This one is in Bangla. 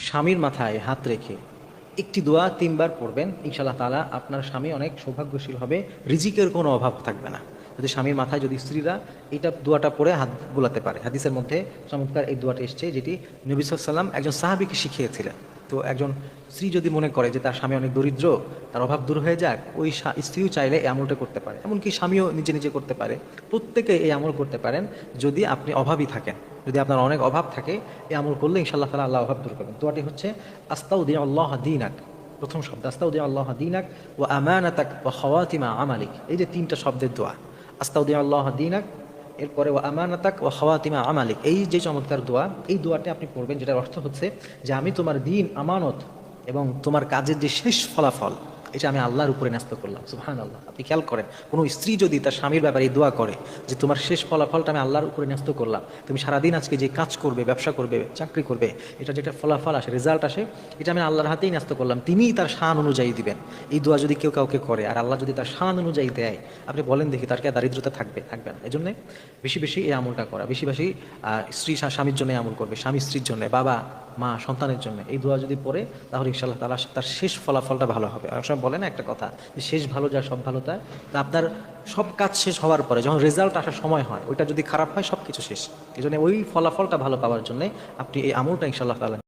স্বামীর মাথায় হাত রেখে একটি দোয়া ৩ বার পড়বেন, ইনশাআল্লাহ তাআলা আপনার স্বামী অনেক সৌভাগ্যশীল হবে, রিজিকের কোনো অভাব থাকবে না। যদি স্বামীর মাথায় যদি স্ত্রীরা এটা দোয়াটা পড়ে হাত বুলাতে পারে। হাদিসের মধ্যে চমৎকার এই দোয়াটা এসছে, যেটি নবী সাল্লাল্লাহু আলাইহি ওয়াসাল্লাম একজন সাহাবীকে শিখিয়েছিলেন। তো একজন স্ত্রী যদি মনে করে যে তার স্বামী অনেক দরিদ্র, তার অভাব দূর হয়ে যাক, ওই স্ত্রীও চাইলে এই আমলটা করতে পারে, এমনকি স্বামীও নিজে নিজে করতে পারে। প্রত্যেকে এই আমল করতে পারেন যদি আপনি অভাবী থাকেন। যদি আপনার অনেক অভাব থাকে, এই আমল করলে ইনশাআল্লাহ তাআলা আল্লাহ অভাব দূর করবেন। দোয়াটি হচ্ছে আস্তাউদিউল্লাহ দীনাক। প্রথম শব্দ আস্তাউদিউল্লাহ দীনাক ওয়া আমানাতাক ওয়া খাওয়াতিমা আমালিক। এই যে 3টা শব্দের দোয়া, আস্তাউদিউল্লাহ দীনাক, এরপরে ওয়া আমানাতাক ওয়া খাওয়াতিমা আমালিক, এই যে চমৎকার দোয়া, এই দোয়াটি আপনি পড়বেন, যেটার অর্থ হচ্ছে যে আমি তোমার দিন আমানত এবং তোমার কাজের যে শেষ ফলাফল, এটা আমি আল্লাহর উপরে ন্যস্ত করলাম। সুবহানাল্লাহ। আপনি খেয়াল করেন, কোনো স্ত্রী যদি তার স্বামীর ব্যাপারে এই দোয়া করে যে তোমার শেষ ফলাফলটা আমি আল্লাহর উপরে ন্যস্ত করলাম, তুমি সারাদিন আজকে যে কাজ করবে, ব্যবসা করবে, চাকরি করবে, এটা যেটা ফলাফল আসে, রেজাল্ট আসে, এটা আমি আল্লাহর হাতেই ন্যস্ত করলাম, তিনিই তার শান অনুযায়ী দিবেন। এই দোয়া যদি কেউ কাউকে করে আর আল্লাহ যদি তার শান অনুযায়ী দেয়, আপনি বলেন দেখি তার কি আর দারিদ্রতা থাকবে? থাকবে না। এই জন্য বেশি বেশি এই আমলটা করা, বেশি বেশি স্ত্রী স্বামীর জন্য আমল করবে, স্বামী স্ত্রীর জন্য, বাবা মা সন্তানের জন্য এই দোয়া যদি পড়ে, তাহলে ইনশাআল্লাহ তাআলা তার শেষ ফলাফলটা ভালো হবে। অনেক সময় বলে না একটা কথা, যে শেষ ভালো যা সব ভালো তা। তা আপনার সব কাজ শেষ হওয়ার পরে যখন রেজাল্ট আসার সময় হয়, ওইটা যদি খারাপ হয়, সব কিছু শেষ। এই জন্য ওই ফলাফলটা ভালো পাওয়ার জন্য আপনি এই আমলটা ইনশাআল্লাহ তাআলা